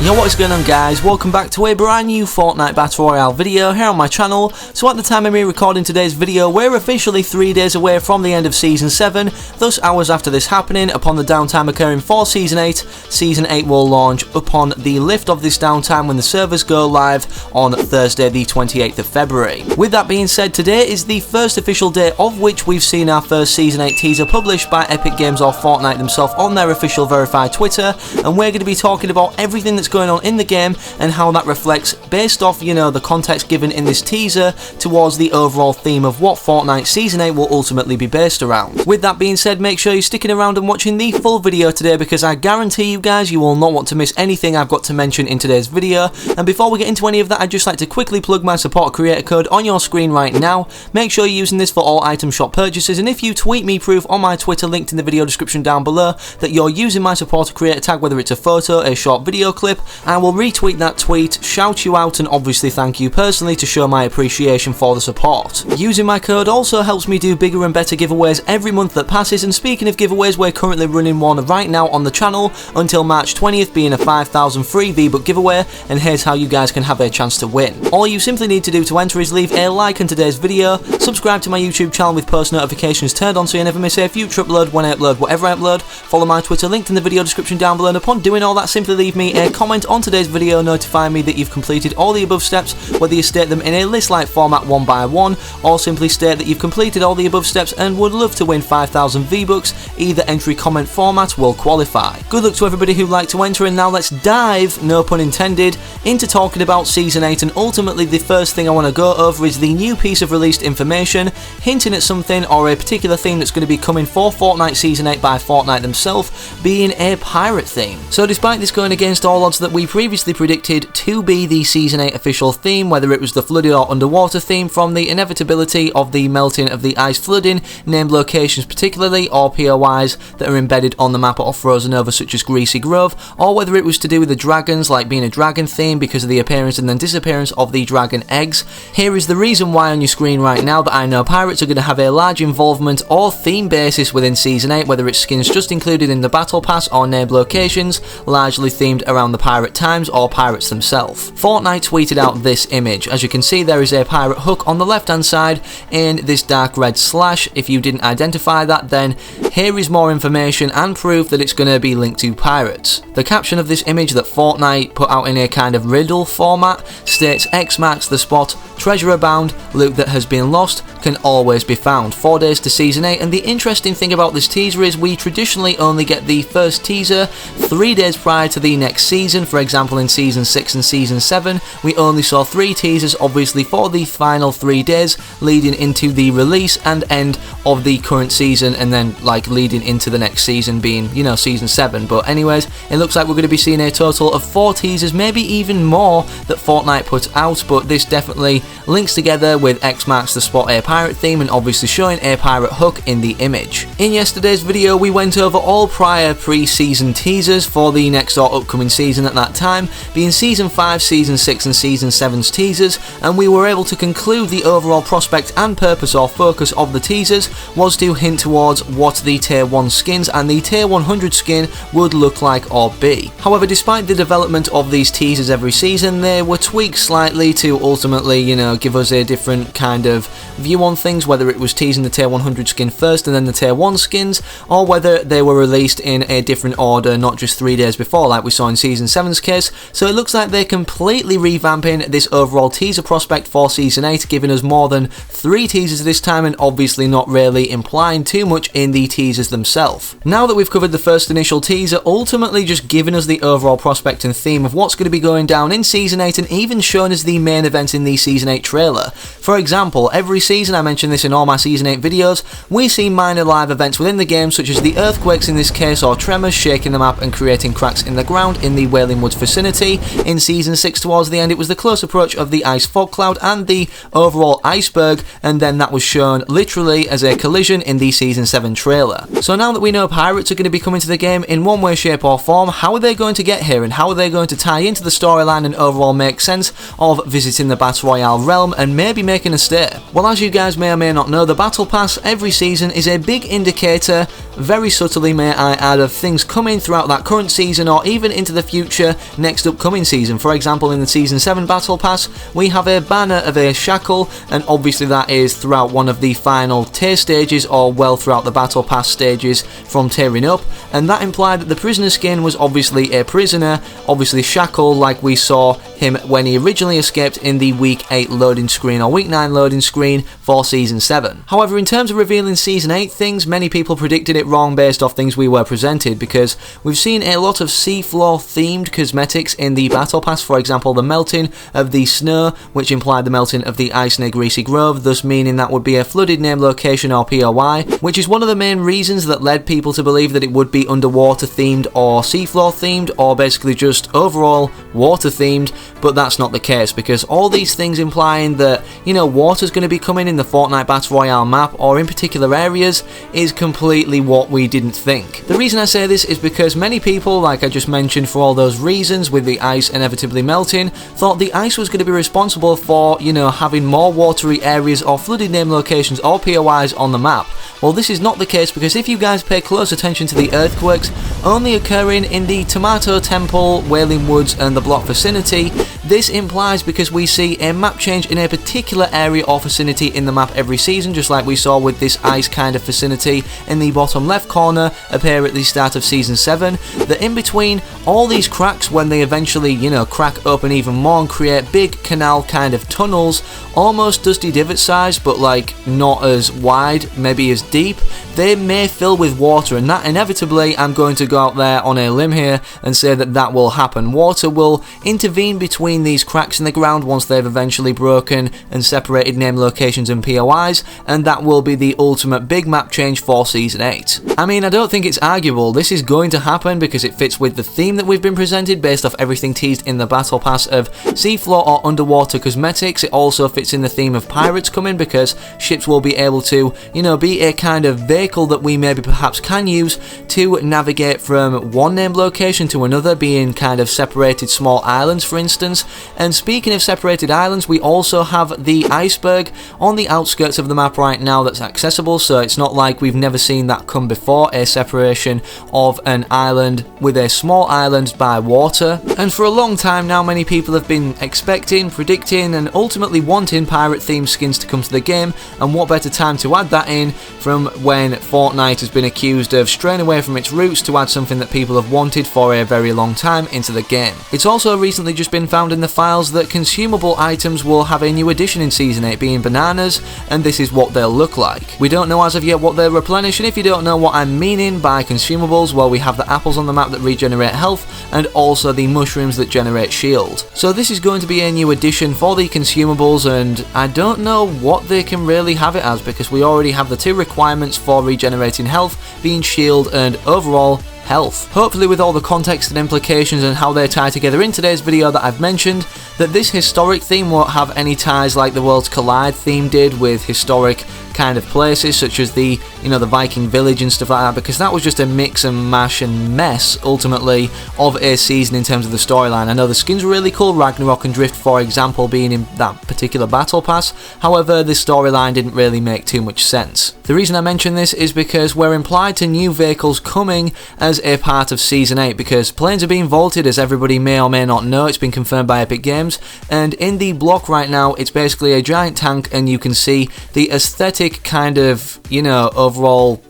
Yo, what is going on guys, welcome back to a brand new Fortnite Battle Royale video here on my channel. So at the time of me recording today's video, we're officially 3 days away from the end of Season 7, thus hours after this happening, upon the downtime occurring for Season 8, Season 8 will launch upon the lift of this downtime when the servers go live on Thursday the 28th of February. With that being said, today is the first official day of which we've seen our first Season 8 teaser published by Epic Games or Fortnite themselves on their official verified Twitter, and we're going to be talking about everything that's going on in the game and how that reflects based off, the context given in this teaser towards the overall theme of what Fortnite Season 8 will ultimately be based around. With that being said, make sure you're sticking around and watching the full video today because I guarantee you guys you will not want to miss anything I've got to mention in today's video. And before we get into any of that, I'd just like to quickly plug my support creator code on your screen right now. Make sure you're using this for all item shop purchases, and if you tweet me proof on my Twitter linked in the video description down below that you're using my supporter creator tag, whether it's a photo, a short video clip, I will retweet that tweet, shout you out, and obviously thank you personally to show my appreciation for the support. Using my code also helps me do bigger and better giveaways every month that passes, and speaking of giveaways, we're currently running one right now on the channel until March 20th, being a 5,000 free V-Buck giveaway, and here's how you guys can have a chance to win. All you simply need to do to enter is leave a like on today's video, subscribe to my YouTube channel with post notifications turned on so you never miss a future upload when I upload whatever I upload, follow my Twitter linked in the video description down below, and upon doing all that, simply leave me a comment on today's video notifying me that you've completed all the above steps, whether you state them in a list-like format one by one, or simply state that you've completed all the above steps and would love to win 5,000 V-Bucks. Either entry comment format will qualify. Good luck to everybody who'd like to enter, and now let's dive, no pun intended, into talking about Season 8, and ultimately the first thing I want to go over is the new piece of released information, hinting at something or a particular theme that's going to be coming for Fortnite Season 8 by Fortnite themselves, being a pirate theme. So despite this going against all odds that we previously predicted to be the Season 8 official theme, whether it was the flooded or underwater theme from the inevitability of the melting of the ice flooding, named locations particularly, or POIs that are embedded on the map or frozen over such as Greasy Grove, or whether it was to do with the dragons, like being a dragon theme because of the appearance and then disappearance of the dragon eggs. Here is the reason why on your screen right now that I know pirates are going to have a large involvement or theme basis within Season 8, whether it's skins just included in the battle pass or named locations, largely themed around the pirate times or pirates themselves. Fortnite tweeted out this image. As you can see, there is a pirate hook on the left hand side in this dark red slash. If you didn't identify that, then here is more information and proof that it's going to be linked to pirates. The caption of this image that Fortnite put out in a kind of riddle format states X marks the spot, treasure abound, loot that has been lost can always be found. 4 days to Season 8, and the interesting thing about this teaser is we traditionally only get the first teaser 3 days prior to the next season. For example, in Season 6 and Season 7, we only saw 3 teasers, obviously for the final 3 days leading into the release and end of the current season, and then leading into the next season being, Season 7. But anyways, it looks like we're going to be seeing a total of 4 teasers, maybe even more, that Fortnite put out, but this definitely links together with X marks the spot a pirate theme, and obviously showing a pirate hook in the image. In yesterday's video, we went over all prior pre-season teasers for the next or upcoming season at that time, being Season 5, Season 6 and Season 7's teasers, and we were able to conclude the overall prospect and purpose or focus of the teasers was to hint towards what the Tier 1 skins and the Tier 100 skin would look like or be. However, despite the development of these teasers every season, they were tweaked slightly to ultimately, give us a different kind of view on things, whether it was teasing the Tier 100 skin first and then the Tier 1 skins, or whether they were released in a different order, not just 3 days before like we saw in Season 7's case. So it looks like they're completely revamping this overall teaser prospect for Season 8, giving us more than 3 teasers this time, and obviously not really implying too much in the teasers themselves. Now that we've covered the first initial teaser, ultimately just giving us the overall prospect and theme of what's going to be going down in Season 8, and even showing us the main event in the Season 8 trailer. For example, every season, I mention this in all my Season 8 videos, we see minor live events within the game, such as the earthquakes in this case, or tremors shaking the map and creating cracks in the ground in the Wailing Woods vicinity. In Season 6 towards the end, it was the close approach of the ice fog cloud and the overall iceberg, and then that was shown literally as a collision in the Season 7 trailer. So now that we know pirates are going to be coming to the game in one way, shape or form, how are they going to get here, and how are they going to tie into the storyline and overall make sense of visiting the Battle Royale realm and maybe making a stay? Well, as you guys may or may not know, the Battle Pass every season is a big indicator, very subtly may I add, of things coming throughout that current season or even into the future future next upcoming season. For example, in the Season 7 Battle Pass, we have a banner of a shackle, and obviously that is throughout one of the final tier stages, or well throughout the Battle Pass stages from tiering up, and that implied that the prisoner skin was obviously a prisoner, obviously shackled like we saw him when he originally escaped in the Week 8 loading screen or Week 9 loading screen for Season 7. However, in terms of revealing Season 8 things, many people predicted it wrong based off things we were presented, because we've seen a lot of seafloor themed cosmetics in the Battle Pass. For example, the melting of the snow, which implied the melting of the ice near Greasy Grove, thus meaning that would be a flooded name location or POI, which is one of the main reasons that led people to believe that it would be underwater themed or seafloor themed, or basically just overall water themed, but that's not the case, because all these things implying that, you know, water's going to be coming in the Fortnite Battle Royale map or in particular areas is completely what we didn't think. The reason I say this is because many people, like I just mentioned, for all those reasons with the ice inevitably melting, thought the ice was going to be responsible for, you know, having more watery areas or flooded name locations or POIs on the map. Well, this is not the case, because if you guys pay close attention to the earthquakes only occurring in the Tomato Temple, Wailing Woods and the block vicinity, this implies because we see a map change in a particular area or vicinity in the map every season, just like we saw with this ice kind of vicinity in the bottom left corner appear at the start of Season 7, that in between all these cracks, when they eventually, you know, crack open even more and create big canal kind of tunnels, almost Dusty Divot size, but like not as wide, maybe as deep, they may fill with water, and that inevitably, I'm going to go out there on a limb here and say that that will happen. Water will intervene between these cracks in the ground once they've eventually broken and separated name locations and POIs, and that will be the ultimate big map change for Season 8. I mean, I don't think it's arguable. This is going to happen because it fits with the theme that we've been presented based off everything teased in the Battle Pass of seafloor or underwater cosmetics. It also fits in the theme of pirates coming, because ships will be able to, you know, be a kind of vehicle that we maybe perhaps can use to navigate from one named location to another, being kind of separated small islands, for instance. And speaking of separated islands, we also have the iceberg on the outskirts of the map right now that's accessible, so it's not like we've never seen that come before, a separation of an island with a small island by water. And for a long time now, many people have been expecting, predicting and ultimately wanting pirate themed skins to come to the game, and what better time to add that in from when Fortnite has been accused of straying away from its roots to add something that people have wanted for a very long time into the game. It's also recently just been found in the files that consumable items will have a new addition in Season 8, being bananas, and this is what they'll look like. We don't know as of yet what they'll replenish, and if you don't know what I'm meaning by consumables, well, we have the apples on the map that regenerate health, and also the mushrooms that generate shield. So this is going to be a new addition for the consumables, and I don't know what they can really have it as, because we already have the two requirements for regenerating health, being shield and overall health. Hopefully, with all the context and implications and how they tie together in today's video that I've mentioned, that this historic theme won't have any ties like the Worlds Collide theme did with historic kind of places such as the, you know, the Viking village and stuff like that, because that was just a mix and mash and mess ultimately of a season in terms of the storyline. I know the skins were really cool, Ragnarok and Drift for example being in that particular battle pass, however the storyline didn't really make too much sense. The reason I mention this is because we're implied to new vehicles coming as a part of Season 8, because planes are being vaulted, as everybody may or may not know. It's been confirmed by Epic Games, and in the block right now it's basically a giant tank, and you can see the aesthetic kind of, you know, overall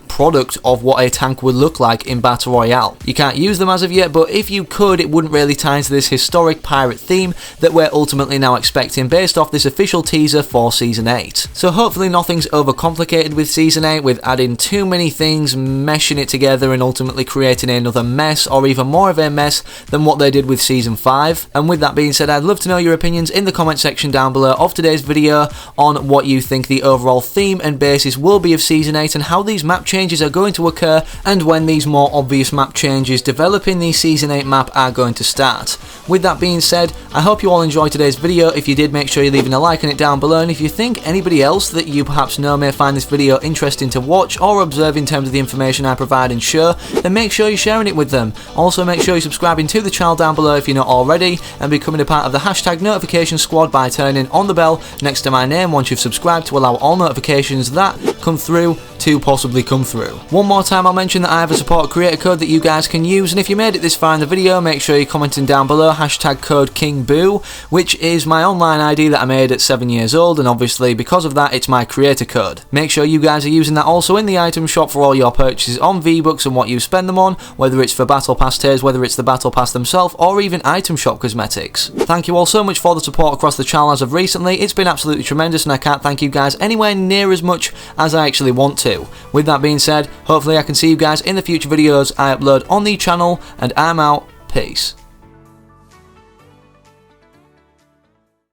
product of what a tank would look like in Battle Royale. You can't use them as of yet, but if you could, it wouldn't really tie into this historic pirate theme that we're ultimately now expecting based off this official teaser for Season 8. So hopefully nothing's overcomplicated with Season 8 with adding too many things, meshing it together and ultimately creating another mess, or even more of a mess than what they did with Season 5. And with that being said, I'd love to know your opinions in the comment section down below of today's video on what you think the overall theme and basis will be of Season 8, and how these map changes are going to occur, and when these more obvious map changes developing the Season 8 map are going to start. With that being said, I hope you all enjoyed today's video. If you did, make sure you're leaving a like on it down below, and if you think anybody else that you perhaps know may find this video interesting to watch or observe in terms of the information I provide and show, then make sure you're sharing it with them. Also, make sure you're subscribing to the channel down below if you're not already, and becoming a part of the hashtag notification squad by turning on the bell next to my name once you've subscribed, to allow all notifications that come through to possibly come through. One more time I'll mention that I have a support creator code that you guys can use, and if you made it this far in the video, make sure you're commenting down below hashtag code KingBoo, which is my online ID that I made at 7 years old, and obviously because of that it's my creator code. Make sure you guys are using that also in the item shop for all your purchases on V-Bucks and what you spend them on, whether it's for Battle Pass tiers, whether it's the Battle Pass themselves, or even item shop cosmetics. Thank you all so much for the support across the channel as of recently. It's been absolutely tremendous, and I can't thank you guys anywhere near as much as I actually want to. With that being said, hopefully I can see you guys in the future videos I upload on the channel, and I'm out. Peace.